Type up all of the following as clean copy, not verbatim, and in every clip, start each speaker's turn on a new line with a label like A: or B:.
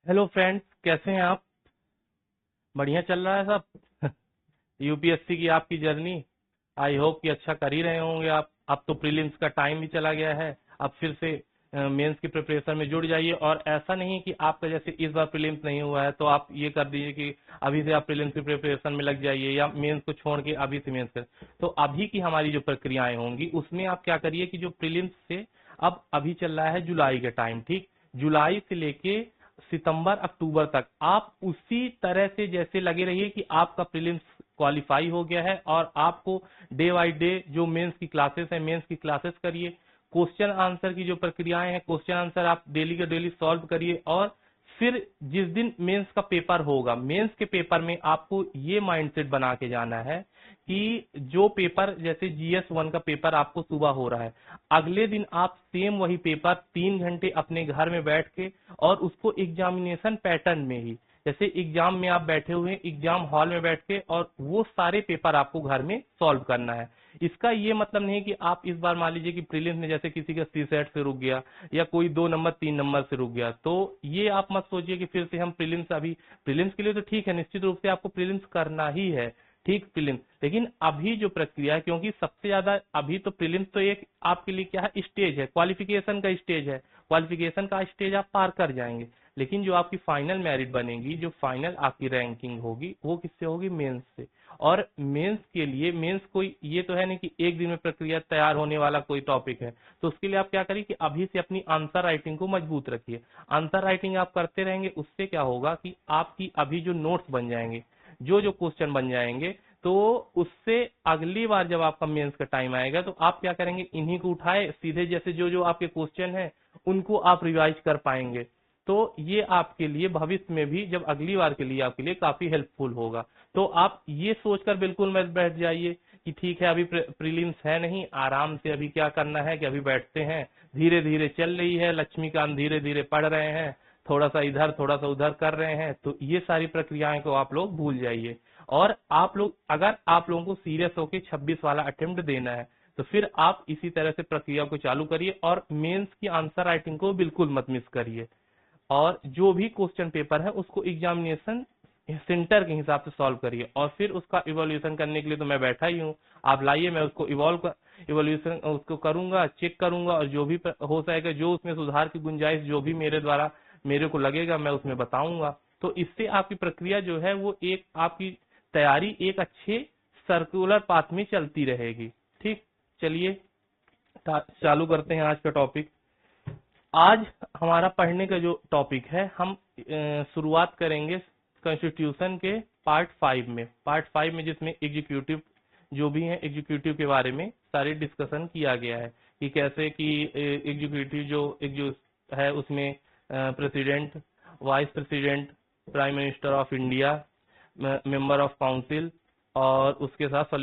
A: Hello friends, कैसे हैं आप? बढ़िया चल रहा है सब। यूपीएससी की आपकी जर्नी, आई होप कि अच्छा कर ही रहे होंगे आप। अब तो प्रीलिम्स का टाइम भी चला गया है। अब फिर से मेंस की प्रिपरेशन में जुड़ जाइए। और ऐसा नहीं कि आपका जैसे इस बार प्रीलिम्स नहीं हुआ है तो आप ये कर दीजिए कि अभी से आप प्रीलिम्स की प्रिपरेशन में लग जाइए या मेंस को छोड़ के अभी से मेंस कर। तो अभी की हमारी जो प्रक्रियाएं होंगी उसमें आप क्या करिए कि जो प्रीलिम्स से अब अभी चल रहा है जुलाई के टाइम, ठीक, जुलाई से लेके सितंबर अक्टूबर तक आप उसी तरह से जैसे लगे रहिए कि आपका प्रीलिम्स क्वालिफाई हो गया है और आपको डे बाई डे जो मेंस की क्लासेस है मेंस की क्लासेस करिए। क्वेश्चन आंसर की जो प्रक्रियाएं हैं क्वेश्चन आंसर आप डेली का डेली सॉल्व करिए। और फिर जिस दिन मेंस का पेपर होगा मेंस के पेपर में आपको ये माइंडसेट बना के जाना है कि जो पेपर जैसे GS1 का पेपर आपको सुबह हो रहा है, अगले दिन आप सेम वही पेपर 3 घंटे अपने घर में बैठ के और उसको एग्जामिनेशन पैटर्न में ही, जैसे एग्जाम में आप बैठे हुए हैं एग्जाम हॉल में बैठ के, और वो सारे पेपर आपको घर में सॉल्व करना है। इसका ये मतलब नहीं कि आप इस बार मान लीजिए कि प्रीलिम्स में जैसे किसी का CSAT से रुक गया या कोई 2 नंबर 3 नंबर से रुक गया, तो ये आप मत सोचिए कि फिर से हम प्रीलिम्स, अभी प्रीलिम्स के लिए तो ठीक है, निश्चित रूप से आपको प्रीलिम्स करना ही है, ठीक प्रीलिम्स, लेकिन अभी जो प्रक्रिया है, क्योंकि सबसे ज्यादा अभी तो प्रीलिम्स तो एक आपके लिए क्या है, स्टेज है, क्वालिफिकेशन का स्टेज है, क्वालिफिकेशन का स्टेज आप पार कर जाएंगे, लेकिन जो आपकी फाइनल मेरिट बनेगी, जो फाइनल आपकी रैंकिंग होगी वो किससे होगी, मेंस से। और मेंस के लिए, मेंस कोई ये तो है नहीं कि एक दिन में प्रक्रिया तैयार होने वाला कोई टॉपिक है, तो उसके लिए आप क्या करिए कि अभी से अपनी आंसर राइटिंग को मजबूत रखिए। आंसर राइटिंग आप करते रहेंगे, उससे क्या होगा कि आपकी अभी जो नोट्स बन जाएंगे, जो जो क्वेश्चन बन जाएंगे, तो उससे अगली बार जब आपका मेंस का टाइम आएगा तो आप क्या करेंगे, इन्हीं को उठाए सीधे जैसे जो जो आपके क्वेश्चन है उनको आप रिवाइज कर पाएंगे। तो ये आपके लिए भविष्य में भी जब अगली बार के लिए आपके लिए काफी हेल्पफुल होगा। तो आप ये सोचकर बिल्कुल मत बैठ जाइए कि ठीक है अभी प्रीलिम्स है नहीं, आराम से अभी क्या करना है कि अभी बैठते हैं, धीरे धीरे चल रही है, लक्ष्मीकांत धीरे धीरे पढ़ रहे हैं, थोड़ा सा इधर थोड़ा सा उधर कर रहे हैं, तो ये सारी प्रक्रियाएं को आप लोग भूल जाइए। और आप लोग, अगर आप लोगों को सीरियस होकर 26 वाला अटेम्प्ट देना है तो फिर आप इसी तरह से प्रक्रिया को चालू करिए और मेंस की आंसर राइटिंग को बिल्कुल मत मिस करिए। और जो भी क्वेश्चन पेपर है उसको एग्जामिनेशन सेंटर के हिसाब से सॉल्व करिए, और फिर उसका इवोल्यूशन करने के लिए तो मैं बैठा ही हूँ, आप लाइए, मैं उसको इवोल्यूशन उसको करूंगा, चेक करूंगा, और जो भी हो सकेगा, जो उसमें सुधार की गुंजाइश जो भी मेरे द्वारा मेरे को लगेगा मैं उसमें बताऊंगा। तो इससे आपकी प्रक्रिया जो है वो एक आपकी तैयारी एक अच्छे सर्कुलर पाथ में चलती रहेगी। ठीक, चलिए चालू करते हैं आज का टॉपिक। आज हमारा पढ़ने का जो टॉपिक है, हम शुरुआत करेंगे कॉन्स्टिट्यूशन के पार्ट 5 में जिसमें एग्जीक्यूटिव जो भी है, एग्जीक्यूटिव के बारे में सारे डिस्कशन किया गया है कि कैसे कि एग्जीक्यूटिव जो है उसमें president, vice president, prime minister of India, member of council और उसके साथ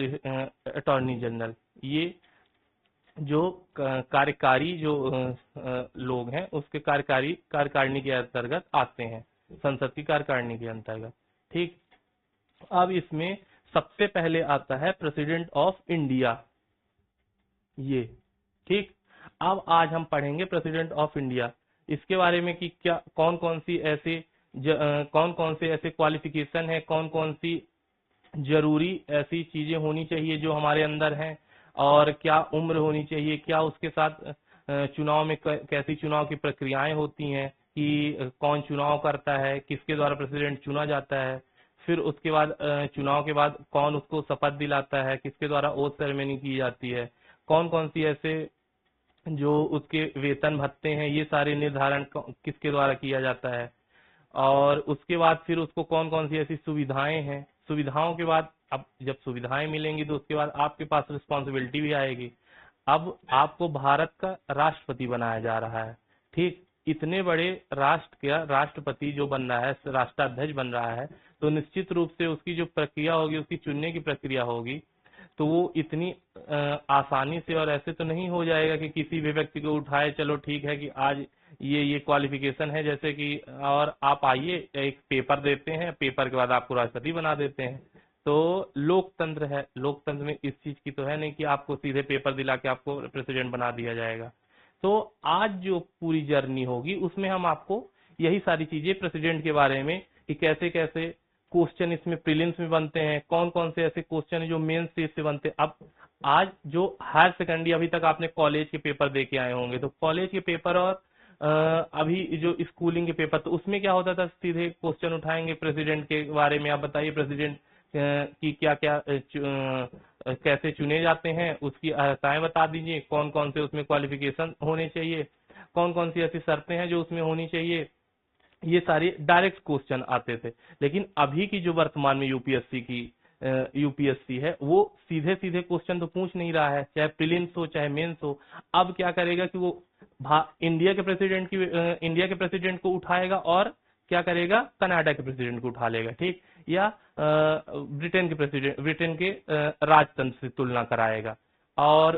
A: अटॉर्नी जनरल, ये जो कार्यकारी जो लोग हैं उसके कार्यकारिणी के अंतर्गत आते हैं, संसद की कार्यकारिणी के अंतर्गत। ठीक, अब इसमें सबसे पहले आता है प्रेसिडेंट ऑफ इंडिया, ये, ठीक। अब आज हम पढ़ेंगे प्रेसिडेंट ऑफ इंडिया, इसके बारे में कि क्या कौन कौन सी ऐसे कौन कौन से ऐसे क्वालिफिकेशन है, कौन कौन सी जरूरी ऐसी चीजें होनी चाहिए जो हमारे अंदर हैं, और क्या उम्र होनी चाहिए, क्या उसके साथ चुनाव में कैसी चुनाव की प्रक्रियाएं होती हैं कि कौन चुनाव करता है, किसके द्वारा प्रेसिडेंट चुना जाता है, फिर उसके बाद चुनाव के बाद कौन उसको शपथ दिलाता है, किसके द्वारा ओथ सेरेमनी की जाती है, कौन कौन सी ऐसे जो उसके वेतन भत्ते हैं ये सारे निर्धारण किसके द्वारा किया जाता है, और उसके बाद फिर उसको कौन कौन सी ऐसी सुविधाएं हैं, सुविधाओं के बाद अब जब सुविधाएं मिलेंगी तो उसके बाद आपके पास रिस्पॉन्सिबिलिटी भी आएगी। अब आपको भारत का राष्ट्रपति बनाया जा रहा है, ठीक, इतने बड़े राष्ट्र का राष्ट्रपति जो बन रहा है, राष्ट्राध्यक्ष बन रहा है, तो निश्चित रूप से उसकी जो प्रक्रिया होगी, उसकी चुनने की प्रक्रिया होगी, तो वो इतनी आसानी से और ऐसे तो नहीं हो जाएगा कि किसी भी व्यक्ति को उठाए, चलो ठीक है कि आज ये क्वालिफिकेशन है जैसे कि, और आप आइए एक पेपर देते हैं, पेपर के बाद आपको राष्ट्रपति बना देते हैं। तो लोकतंत्र है, लोकतंत्र में इस चीज की तो है नहीं कि आपको सीधे पेपर दिला के आपको प्रेसिडेंट बना दिया जाएगा। तो आज जो पूरी जर्नी होगी उसमें हम आपको यही सारी चीजें प्रेसिडेंट के बारे में कि कैसे कैसे क्वेश्चन इसमें प्रीलिम्स में बनते हैं, कौन कौन से ऐसे क्वेश्चन है जो मेन स्टेज से बनते हैं। अब आज जो हायर सेकेंडरी, अभी तक आपने कॉलेज के पेपर दे के आए होंगे, तो कॉलेज के पेपर और अभी जो स्कूलिंग के पेपर, तो उसमें क्या होता था, सीधे क्वेश्चन उठाएंगे प्रेसिडेंट के बारे में, आप बताइए प्रेसिडेंट की क्या क्या कैसे चुने जाते हैं, उसकी अर्हताएं बता दीजिए, कौन कौन से उसमें क्वालिफिकेशन होने चाहिए, कौन कौन सी ऐसी शर्तें हैं जो उसमें होनी चाहिए, ये सारे डायरेक्ट क्वेश्चन आते थे। लेकिन अभी की जो वर्तमान में यूपीएससी है, वो सीधे सीधे क्वेश्चन तो पूछ नहीं रहा है, चाहे प्रीलिम्स हो चाहे मेंस हो। अब क्या करेगा कि वो इंडिया के प्रेसिडेंट को उठाएगा और क्या करेगा, कनाडा के प्रेसिडेंट को उठा लेगा, ठीक, या ब्रिटेन के राजतंत्र से तुलना कराएगा। और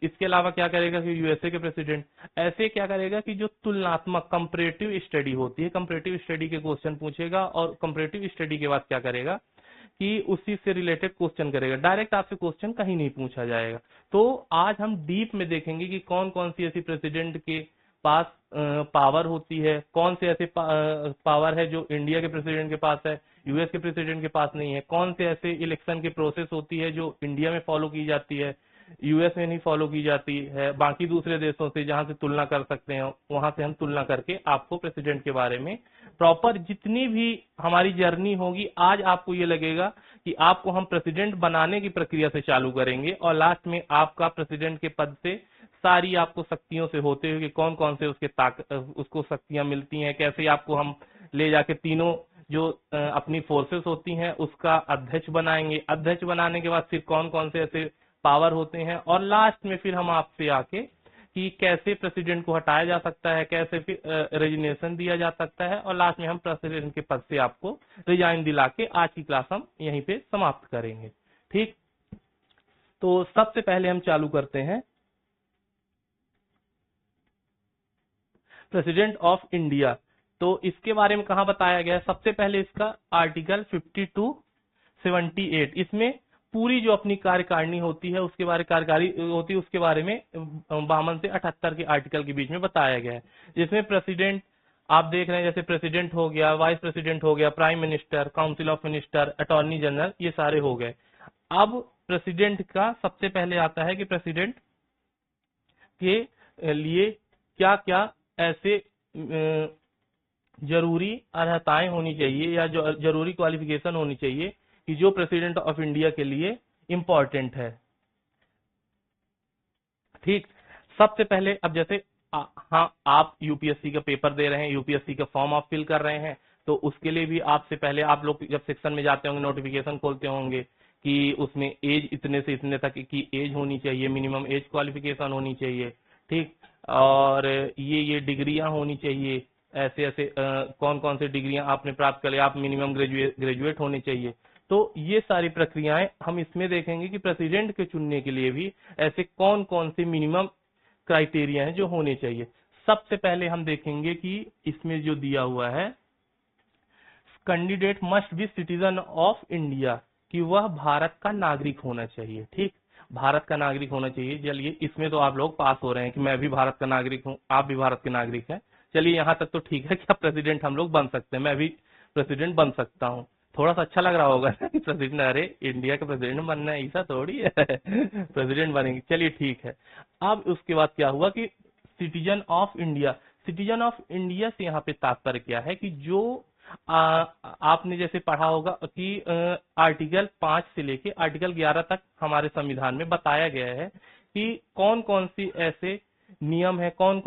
A: इसके अलावा क्या करेगा कि यूएसए के प्रेसिडेंट, ऐसे क्या करेगा कि जो तुलनात्मक कंपैरेटिव स्टडी होती है, कंपैरेटिव स्टडी के क्वेश्चन पूछेगा, और कंपैरेटिव स्टडी के बाद क्या करेगा कि उसी से रिलेटेड क्वेश्चन करेगा, डायरेक्ट आपसे क्वेश्चन कहीं नहीं पूछा जाएगा। तो आज हम डीप में देखेंगे कि कौन कौन सी ऐसी प्रेसिडेंट के पास पावर होती है, कौन से ऐसे पावर है जो इंडिया के प्रेसिडेंट के पास है, यूएस के प्रेसिडेंट के पास नहीं है, कौन से ऐसे इलेक्शन की प्रोसेस होती है जो इंडिया में फॉलो की जाती है, यूएस में नहीं फॉलो की जाती है, बाकी दूसरे देशों से जहां से तुलना कर सकते हैं, वहां से हम तुलना करके आपको प्रेसिडेंट के बारे में प्रॉपर, जितनी भी हमारी जर्नी होगी, आज आपको ये लगेगा कि आपको हम प्रेसिडेंट बनाने की प्रक्रिया से चालू करेंगे, और लास्ट में आपका प्रेसिडेंट के पद से सारी आपको शक्तियों से होते हुए कौन कौन से उसको शक्तियां मिलती हैं, कैसे आपको हम ले जाके तीनों जो अपनी फोर्सेस होती हैं उसका अध्यक्ष बनाएंगे, अध्यक्ष बनाने के बाद फिर कौन कौन से ऐसे पावर होते हैं, और लास्ट में फिर हम आपसे आके कि कैसे प्रेसिडेंट को हटाया जा सकता है, कैसे फिर रेजिग्नेशन दिया जा सकता है, और लास्ट में हम प्रेसिडेंट के पद से आपको रिजाइन दिला के आज की क्लास हम यहीं पे समाप्त करेंगे। ठीक, तो सबसे पहले हम चालू करते हैं प्रेसिडेंट ऑफ इंडिया। तो इसके बारे में कहां बताया गया है, सबसे पहले इसका आर्टिकल 52-78, इसमें पूरी जो अपनी कार्यकारिणी होती है, उसके बारे कार्यकारी होती है, उसके बारे में 52 से 78 के आर्टिकल के बीच में बताया गया है, जिसमें प्रेसिडेंट आप देख रहे हैं, जैसे प्रेसिडेंट हो गया, वाइस प्रेसिडेंट हो गया, prime minister, council of minister, attorney general, ये सारे हो गए। अब प्रेसिडेंट का सबसे पहले आता है कि प्रेसिडेंट के लिए क्या क्या ऐसे जरूरी अर्हताएं होनी चाहिए या जो जरूरी क्वालिफिकेशन होनी चाहिए कि जो प्रेसिडेंट ऑफ इंडिया के लिए इंपॉर्टेंट है। ठीक, सबसे पहले अब जैसे हाँ, आप यूपीएससी का पेपर दे रहे हैं, यूपीएससी का फॉर्म आप फिल कर रहे हैं, तो उसके लिए भी आपसे पहले आप लोग जब सेक्शन में जाते होंगे, नोटिफिकेशन खोलते होंगे कि उसमें एज इतने से इतने तक की एज होनी चाहिए, मिनिमम एज क्वालिफिकेशन होनी चाहिए, ठीक, और ये डिग्रियां होनी चाहिए, ऐसे ऐसे कौन कौन से डिग्रियां आपने प्राप्त कर लिया, आप मिनिमम ग्रेजुएट होने चाहिए। तो ये सारी प्रक्रियाएं हम इसमें देखेंगे कि प्रेसिडेंट के चुनने के लिए भी ऐसे कौन कौन से मिनिमम क्राइटेरिया हैं जो होने चाहिए। सबसे पहले हम देखेंगे कि इसमें जो दिया हुआ है, candidate must be citizen of India, कि वह भारत का नागरिक होना चाहिए। ठीक, भारत का नागरिक होना चाहिए। चलिए, इसमें तो आप लोग पास हो रहे हैं कि मैं भी भारत का नागरिक हूं, आप भी भारत के नागरिक हैं, चलिए यहां तक तो ठीक है कि आप प्रेसिडेंट हम लोग बन सकते हैं, मैं भी प्रेसिडेंट बन सकता हूं। थोड़ा सा अच्छा लग रहा होगा कि प्रेसिडेंट, अरे इंडिया का प्रेसिडेंट बनना है, ऐसा थोड़ी है प्रेसिडेंट बनेंगे, चलिए ठीक है। अब उसके बाद क्या हुआ कि citizen of India, citizen of India से यहाँ पे तात्पर्य क्या है कि जो आपने जैसे पढ़ा होगा कि आर्टिकल 5 से लेके आर्टिकल 11 तक हमारे संविधान में बताया गया है कि कौन कौन सी ऐसे नियम है, कौन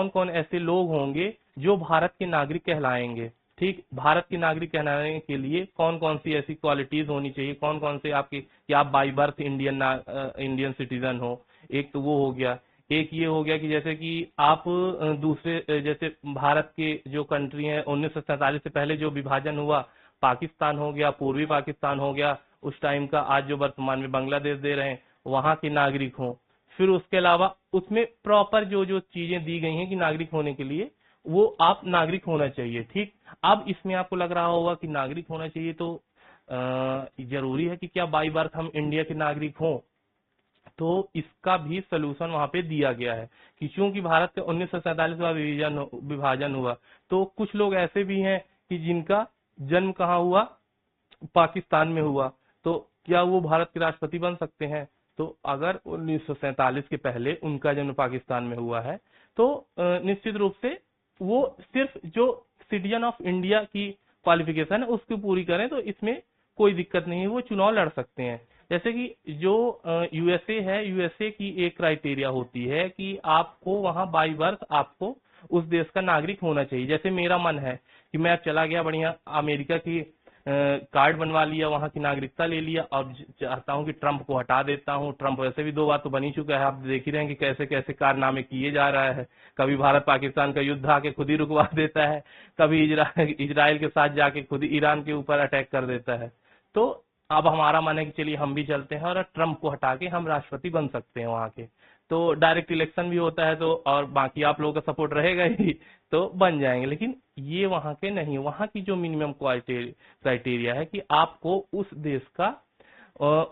A: कौन ऐसे लोग होंगे जो भारत के नागरिक कहलाएंगे। ठीक, भारत के नागरिक कहलाने के लिए कौन कौन सी ऐसी क्वालिटीज होनी चाहिए, कौन कौन से आपके, कि आप बाई बर्थ इंडियन सिटीजन हो, एक तो वो हो गया। एक ये हो गया कि जैसे कि आप दूसरे, जैसे भारत के जो कंट्री है 1947 से पहले जो विभाजन हुआ, पाकिस्तान हो गया, पूर्वी पाकिस्तान हो गया उस टाइम का, आज जो वर्तमान में बांग्लादेश दे रहे हैं, वहां के नागरिक हों। फिर उसके अलावा उसमें प्रॉपर जो जो चीजें दी गई हैं कि नागरिक होने के लिए, वो आप नागरिक होना चाहिए। ठीक, अब इसमें आपको लग रहा होगा कि नागरिक होना चाहिए तो जरूरी है कि क्या बाई बर्थ हम इंडिया के नागरिक हों? तो इसका भी सलूशन वहां पे दिया गया है कि चूंकि भारत के 1947 में विभाजन हुआ, तो कुछ लोग ऐसे भी हैं कि जिनका जन्म कहाँ हुआ, पाकिस्तान में हुआ, तो क्या वो भारत के राष्ट्रपति बन सकते हैं? तो अगर 1947 के पहले उनका जन्म पाकिस्तान में हुआ है, तो निश्चित रूप से वो सिर्फ जो सिटीजन ऑफ इंडिया की क्वालिफिकेशन है उसको पूरी करें तो इसमें कोई दिक्कत नहीं है, वो चुनाव लड़ सकते हैं। जैसे कि जो यूएसए है, यूएसए की एक क्राइटेरिया होती है कि आपको वहां बाई बर्थ आपको उस देश का नागरिक होना चाहिए। जैसे मेरा मन है कि मैं चला गया बढ़िया अमेरिका की कार्ड बनवा लिया, वहां की नागरिकता ले लिया और चाहता हूं कि ट्रंप को हटा देता हूं। ट्रंप वैसे भी 2 बार तो बन ही चुका है, आप देख ही रहे हैं कि कैसे कैसे कारनामे किए जा रहा है। कभी भारत पाकिस्तान का युद्ध आके खुद ही रुकवा देता है, कभी इजराइल के साथ जाके खुद ही ईरान के ऊपर अटैक कर देता है। तो अब हमारा मन है कि चलिए हम भी चलते हैं और ट्रंप को हटा के हम राष्ट्रपति बन सकते हैं वहां के। तो डायरेक्ट इलेक्शन भी होता है, तो और बाकी आप लोगों का सपोर्ट रहेगा ही तो बन जाएंगे। लेकिन ये वहां के नहीं, वहां की जो मिनिमम क्राइटेरिया है कि आपको उस देश का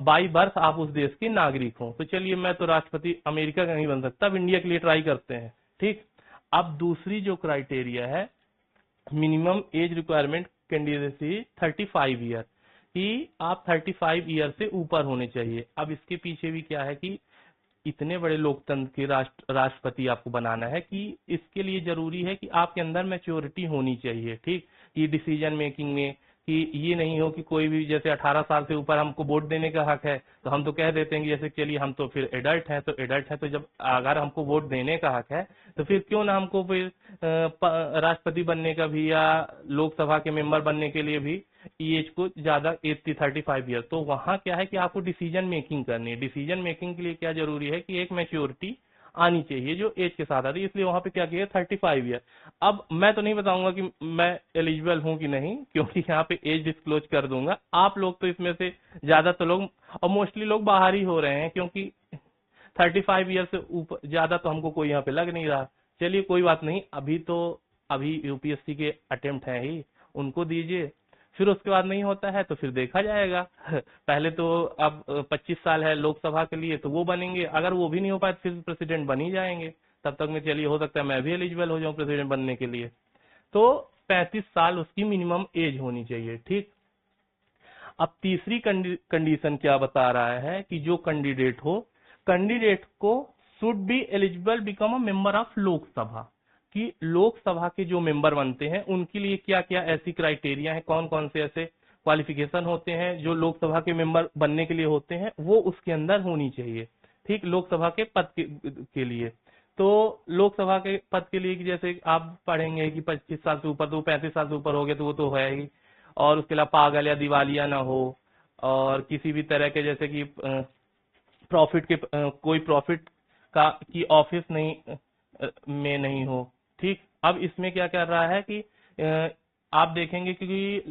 A: बाई बर्थ आप उस देश के नागरिक हो। तो चलिए मैं तो राष्ट्रपति अमेरिका का नहीं बन सकता, अब इंडिया के लिए ट्राई करते हैं। ठीक, अब दूसरी जो क्राइटेरिया है, minimum age requirement candidacy 35 year, कि आप 35 ईयर से ऊपर होने चाहिए। अब इसके पीछे भी क्या है कि इतने बड़े लोकतंत्र के राष्ट्रपति आपको बनाना है कि इसके लिए जरूरी है कि आपके अंदर मैच्योरिटी होनी चाहिए। ठीक, ये डिसीजन मेकिंग में कि ये नहीं हो कि कोई भी, जैसे 18 साल से ऊपर हमको वोट देने का हक है तो हम तो कह देते हैं कि जैसे चलिए हम तो फिर एडल्ट हैं, तो एडल्ट हैं तो जब अगर हमको वोट देने का हक है तो फिर क्यों ना हमको फिर राष्ट्रपति बनने का भी या लोकसभा के मेंबर बनने के लिए भी एज को ज्यादा 35 ईयर। तो वहां क्या है कि आपको डिसीजन मेकिंग करनी है। डिसीजन मेकिंग के लिए क्या जरूरी है कि एक मैच्योरिटी आनी चाहिए जो एज के साथ आती है, इसलिए वहां पे क्या किया 35 ईयर। अब मैं तो नहीं बताऊंगा कि मैं एलिजिबल हूं कि नहीं, क्योंकि यहाँ पे एज डिस्क्लोज कर दूंगा। आप लोग तो इसमें से ज्यादातर लोग और मोस्टली लोग बाहर ही हो रहे हैं, क्योंकि 35 ईयर से ऊपर ज्यादा तो हमको कोई यहाँ पे लग नहीं रहा। चलिए कोई बात नहीं, अभी यूपीएससी के अटेम्प्ट है ही, उनको दीजिए, फिर उसके बाद नहीं होता है तो फिर देखा जाएगा। पहले तो अब 25 साल है लोकसभा के लिए, तो वो बनेंगे, अगर वो भी नहीं हो पाए तो फिर प्रेसिडेंट बन ही जाएंगे। तब तक में चलिए हो सकता है मैं भी एलिजिबल हो जाऊं प्रेसिडेंट बनने के लिए। तो 35 साल उसकी मिनिमम एज होनी चाहिए। ठीक, अब तीसरी कंडीशन क्या बता रहा है कि जो कैंडिडेट को should be eligible become a member of Lok Sabha, कि लोकसभा के जो मेंबर बनते हैं उनके लिए क्या क्या ऐसी क्राइटेरिया है, कौन कौन से ऐसे क्वालिफिकेशन होते हैं जो लोकसभा के मेंबर बनने के लिए होते हैं, वो उसके अंदर होनी चाहिए। ठीक, लोकसभा के पद के लिए। तो लोकसभा के पद के लिए जैसे आप पढ़ेंगे कि 25 साल से ऊपर, तो 35 साल से ऊपर हो गए तो वो तो है ही, और उसके अलावा पागल या दिवालिया ना हो, और किसी भी तरह के जैसे कि कोई प्रॉफिट का की ऑफिस में नहीं हो। ठीक, अब इसमें क्या कर रहा है कि आप देखेंगे कि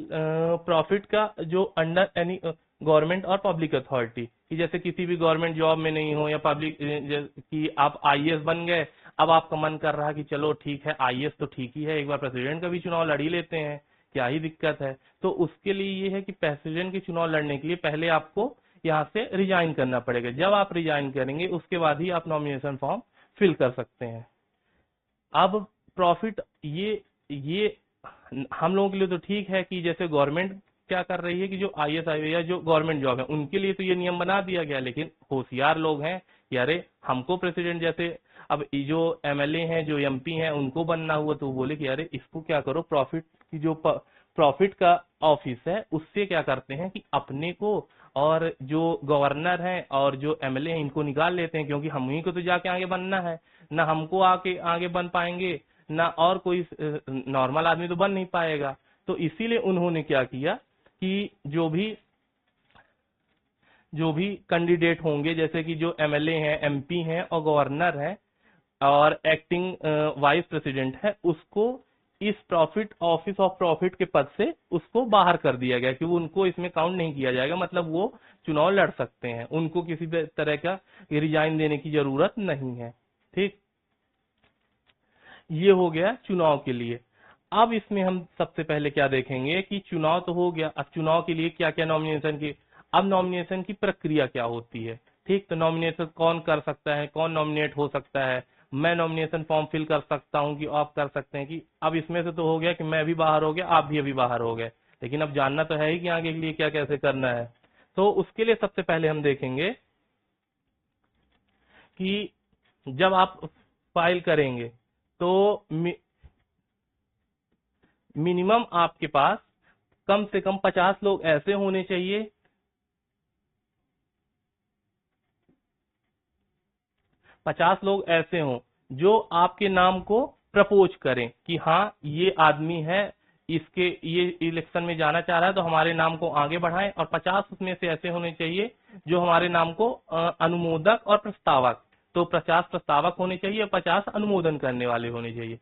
A: प्रॉफिट का जो अंडर एनी गवर्नमेंट और पब्लिक अथॉरिटी, कि जैसे किसी भी गवर्नमेंट जॉब में नहीं हो या पब्लिक, कि आप आईएएस बन गए, अब आपका मन कर रहा है कि चलो ठीक है आईएएस तो ठीक ही है, एक बार प्रेसिडेंट का भी चुनाव लड़ ही लेते हैं, क्या ही दिक्कत है। तो उसके लिए ये है कि प्रेसिडेंट के चुनाव लड़ने के लिए पहले आपको यहाँ से रिजाइन करना पड़ेगा। जब आप रिजाइन करेंगे उसके बाद ही आप नॉमिनेशन फॉर्म फिल कर सकते हैं। अब प्रॉफिट ये हम लोगों के लिए तो ठीक है कि जैसे गवर्नमेंट क्या कर रही है कि जो आईएएस या जो गवर्नमेंट जॉब है उनके लिए तो ये नियम बना दिया गया, लेकिन होशियार लोग हैं कि अरे हमको प्रेसिडेंट जैसे अब जो एमएलए हैं जो एमपी हैं उनको बनना हुआ, तो बोले कि अरे इसको क्या करो, प्रॉफिट की जो प्रॉफिट का ऑफिस है उससे क्या करते हैं कि अपने को और जो गवर्नर हैं और जो एमएलए हैं इनको निकाल लेते हैं, क्योंकि हम ही को तो जाके आगे बनना है, ना हमको आगे बन पाएंगे ना और कोई नॉर्मल आदमी तो बन नहीं पाएगा। तो इसीलिए उन्होंने क्या किया कि जो भी कैंडिडेट होंगे, जैसे कि जो एमएलए हैं, एमपी हैं और गवर्नर हैं और एक्टिंग वाइस प्रेसिडेंट है, उसको इस प्रॉफिट ऑफिस ऑफ प्रॉफिट के पद से उसको बाहर कर दिया गया कि वो उनको इसमें काउंट नहीं किया जाएगा, मतलब वो चुनाव लड़ सकते हैं, उनको किसी तरह का रिजाइन देने की जरूरत नहीं है। ठीक, ये हो गया चुनाव के लिए। अब इसमें हम सबसे पहले क्या देखेंगे कि चुनाव तो हो गया, अब चुनाव के लिए क्या क्या नॉमिनेशन की, अब नॉमिनेशन की प्रक्रिया क्या होती है। ठीक, तो नॉमिनेशन कौन कर सकता है, कौन नॉमिनेट हो सकता है, मैं नॉमिनेशन फॉर्म फिल कर सकता हूं कि आप कर सकते हैं, कि अब इसमें से तो हो गया कि मैं भी बाहर हो गया, आप भी अभी बाहर हो गए, लेकिन अब जानना तो है ही कि आगे के लिए क्या कैसे करना है। तो उसके लिए सबसे पहले हम देखेंगे कि जब आप फाइल करेंगे तो मिनिमम आपके पास कम से कम 50 लोग ऐसे होने चाहिए, 50 लोग ऐसे हों जो आपके नाम को प्रपोज करें कि हाँ ये आदमी है, इसके ये इलेक्शन में जाना चाह रहा है तो हमारे नाम को आगे बढ़ाएं। और 50 उसमें से ऐसे होने चाहिए जो हमारे नाम को अनुमोदक और प्रस्तावक, तो 50 प्रस्तावक होने चाहिए, 50 अनुमोदन करने वाले होने चाहिए।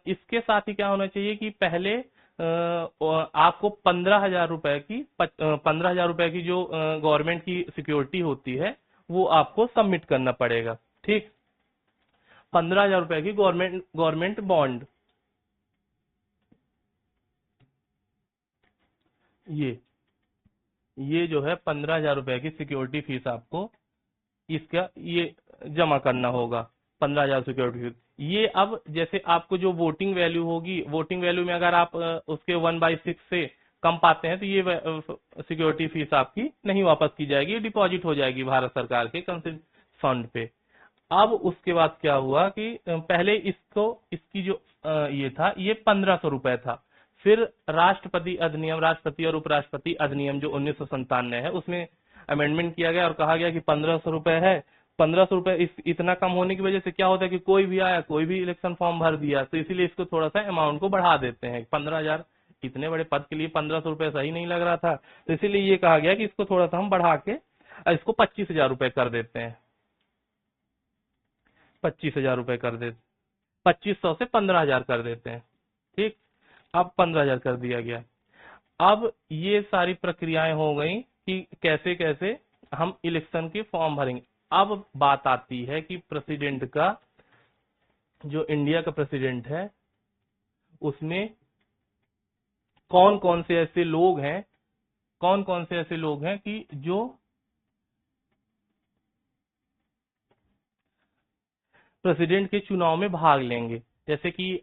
A: इसके साथ ही क्या होना चाहिए कि पहले आपको 15,000 रुपए की 15,000 रुपए की जो गवर्नमेंट की सिक्योरिटी होती है वो आपको सबमिट करना पड़ेगा। ठीक, 15,000 रुपए की गवर्नमेंट गवर्नमेंट बॉन्ड, ये जो है 15,000 रुपए की सिक्योरिटी फीस आपको इसका ये जमा करना होगा। 15,000 सिक्योरिटी फीस, ये अब जैसे आपको जो वोटिंग वैल्यू होगी, वोटिंग वैल्यू में अगर आप उसके 1/6 से कम पाते हैं तो ये सिक्योरिटी फीस आपकी नहीं वापस की जाएगी, डिपॉजिट हो जाएगी भारत सरकार के कंसिडर फंड पे। अब उसके बाद क्या हुआ कि पहले इसकी जो ये था ये 1,500 रुपए था, फिर राष्ट्रपति अधिनियम, राष्ट्रपति और उपराष्ट्रपति अधिनियम जो 1997 है उसमें अमेंडमेंट किया गया और कहा गया कि 1,500 रुपए है। 1,500 रुपए इतना कम होने की वजह से क्या होता है कि कोई भी आया, कोई भी इलेक्शन फॉर्म भर दिया, तो इसीलिए इसको थोड़ा सा अमाउंट को बढ़ा देते हैं। 15,000 इतने बड़े पद के लिए 1,500 रुपए सही नहीं लग रहा था, तो इसीलिए ये कहा गया कि इसको थोड़ा सा हम बढ़ा के इसको 25,000 रुपए कर देते हैं। 25,000 रुपए कर देते, 2,500 से 15,000 कर देते हैं। ठीक, अब 15,000 कर दिया गया। अब ये सारी प्रक्रियाएं हो गई कि कैसे कैसे हम इलेक्शन के फॉर्म भरेंगे। अब बात आती है कि प्रेसिडेंट का, जो इंडिया का प्रेसिडेंट है उसमें कौन कौन से ऐसे लोग हैं, कौन कौन से ऐसे लोग हैं कि जो प्रेसिडेंट के चुनाव में भाग लेंगे। जैसे कि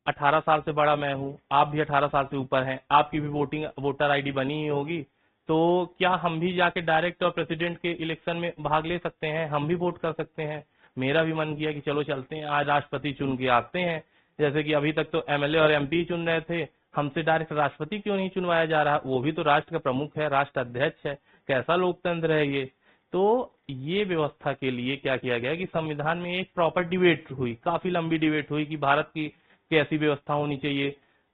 A: 18 साल से बड़ा मैं हूं, आप भी 18 साल से ऊपर हैं, आपकी भी वोटर आईडी बनी ही होगी, तो क्या हम भी जाके डायरेक्ट और प्रेसिडेंट के इलेक्शन में भाग ले सकते हैं, हम भी वोट कर सकते हैं? मेरा भी मन किया कि चलो चलते हैं, आज राष्ट्रपति चुन के आते हैं। जैसे कि अभी तक तो एमएलए और एमपी चुन रहे थे, हमसे डायरेक्ट राष्ट्रपति क्यों नहीं चुनवाया जा रहा? वो भी तो राष्ट्र का प्रमुख है, राष्ट्र अध्यक्ष है, कैसा लोकतंत्र है ये। तो ये व्यवस्था के लिए क्या किया गया कि संविधान में एक प्रॉपर डिबेट हुई, काफी लंबी डिबेट हुई कि भारत की कैसी व्यवस्था होनी चाहिए।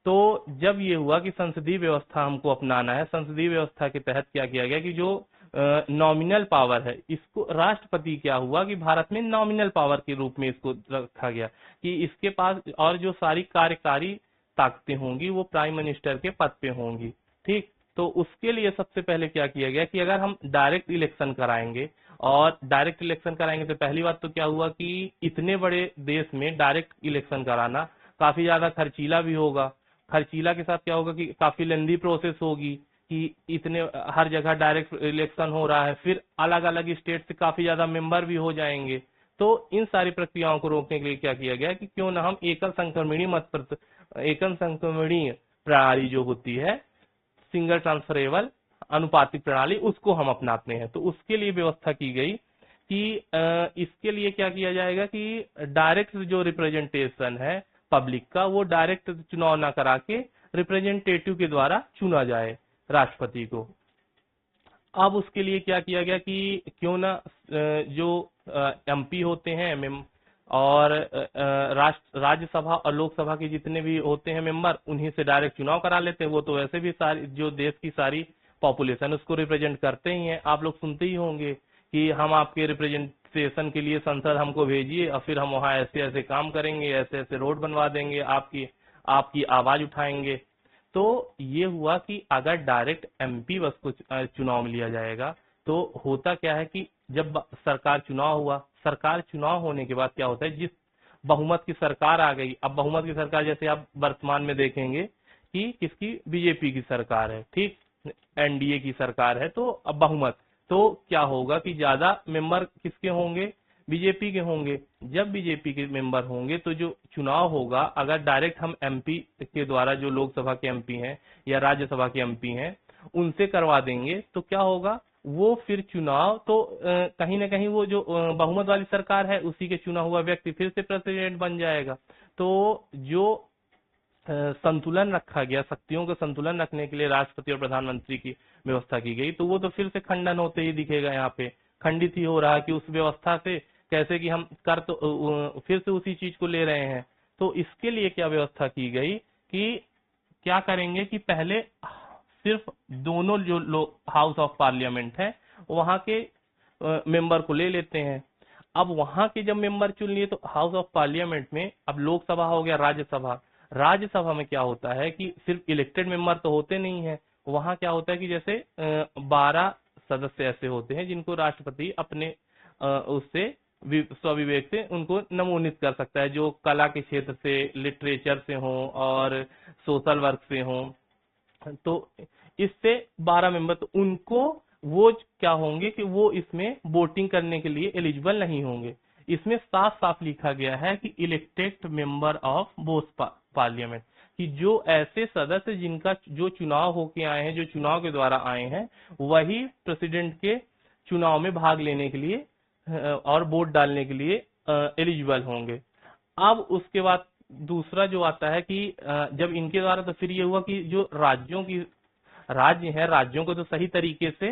A: तो जब ये हुआ कि संसदीय व्यवस्था हमको अपनाना है, संसदीय व्यवस्था के तहत क्या किया गया कि जो नॉमिनल पावर है, इसको राष्ट्रपति क्या हुआ कि भारत में नॉमिनल पावर के रूप में इसको रखा गया कि इसके पास और जो सारी कार्यकारी ताकतें होंगी वो प्राइम मिनिस्टर के पद पे होंगी। ठीक, तो उसके लिए सबसे पहले क्या किया गया कि अगर हम डायरेक्ट इलेक्शन कराएंगे, और डायरेक्ट इलेक्शन कराएंगे तो पहली बात तो क्या हुआ कि इतने बड़े देश में डायरेक्ट इलेक्शन कराना काफी ज्यादा खर्चीला भी होगा। खर्चीला के साथ क्या होगा कि काफी लेंदी प्रोसेस होगी कि इतने हर जगह डायरेक्ट इलेक्शन हो रहा है, फिर अलग अलग स्टेट से काफी ज्यादा मेंबर भी हो जाएंगे। तो इन सारी प्रक्रियाओं को रोकने के लिए क्या किया गया कि क्यों ना हम एकल संक्रमणीय प्रणाली जो होती है, सिंगल ट्रांसफरेबल अनुपातिक प्रणाली, उसको हम अपनाते हैं। तो उसके लिए व्यवस्था की गई कि इसके लिए क्या किया जाएगा कि डायरेक्ट जो रिप्रेजेंटेशन है पब्लिक का, वो डायरेक्ट चुनाव ना करा के रिप्रेजेंटेटिव के द्वारा चुना जाए राष्ट्रपति को। अब उसके लिए क्या किया गया कि क्यों ना जो एमपी होते हैं और राज्यसभा और लोकसभा के जितने भी होते हैं मेंबर, उन्हीं से डायरेक्ट चुनाव करा लेते हैं। वो तो वैसे भी सारी जो देश की सारी पॉपुलेशन उसको रिप्रेजेंट करते ही हैं। आप लोग सुनते ही होंगे कि हम आपके रिप्रेजेंटेशन के लिए संसद हमको भेजिए और फिर हम वहां ऐसे ऐसे काम करेंगे, ऐसे ऐसे रोड बनवा देंगे, आपकी आवाज उठाएंगे। तो ये हुआ कि अगर डायरेक्ट एमपी बस को चुनाव में लिया जाएगा तो होता क्या है कि जब सरकार चुनाव हुआ, सरकार चुनाव होने के बाद क्या होता है, जिस बहुमत की सरकार आ गई, अब बहुमत की सरकार जैसे आप वर्तमान में देखेंगे कि किसकी, बीजेपी की सरकार है, ठीक, एनडीए की सरकार है, तो अब बहुमत तो क्या होगा कि ज्यादा मेंबर किसके होंगे, बीजेपी के होंगे। जब बीजेपी के मेंबर होंगे तो जो चुनाव होगा, अगर डायरेक्ट हम एमपी के द्वारा, जो लोकसभा के एमपी हैं या राज्यसभा के एमपी हैं, उनसे करवा देंगे, तो क्या होगा, वो फिर चुनाव तो कहीं ना कहीं वो जो बहुमत वाली सरकार है उसी के चुना हुआ व्यक्ति फिर से प्रेसिडेंट बन जाएगा। तो जो संतुलन रखा गया, शक्तियों का संतुलन रखने के लिए राष्ट्रपति और प्रधानमंत्री की व्यवस्था की गई, तो वो तो फिर से खंडन होते ही दिखेगा। यहाँ पे खंडित ही हो रहा है कि उस व्यवस्था से कैसे कि हम कर तो फिर से उसी चीज को ले रहे हैं। तो इसके लिए क्या व्यवस्था की गई कि क्या करेंगे कि पहले सिर्फ दोनों जो लोग हाउस ऑफ पार्लियामेंट है वहां के मेंबर को ले लेते हैं। अब वहां के जब मेंबर चुन लिए तो हाउस ऑफ पार्लियामेंट में, अब लोकसभा हो गया, राज्यसभा, राज्यसभा में क्या होता है कि सिर्फ इलेक्टेड मेंबर तो होते नहीं है, वहां क्या होता है कि जैसे 12 सदस्य ऐसे होते हैं जिनको राष्ट्रपति अपने उससे स्वविवेक से उनको नमोनित कर सकता है, जो कला के क्षेत्र से, लिटरेचर से हो और सोशल वर्क से हो। तो इससे 12 मेंबर, तो उनको वो क्या होंगे कि वो इसमें वोटिंग करने के लिए एलिजिबल नहीं होंगे। इसमें साफ साफ लिखा गया है कि elected member of both parliament, कि जो ऐसे सदस्य जिनका जो चुनाव होके आए हैं, जो चुनाव के द्वारा आए हैं, वही प्रेसिडेंट के चुनाव में भाग लेने के लिए और वोट डालने के लिए एलिजिबल होंगे। अब उसके बाद दूसरा जो आता है कि जब इनके द्वारा, तो फिर ये हुआ कि जो राज्य है, राज्यों को तो सही तरीके से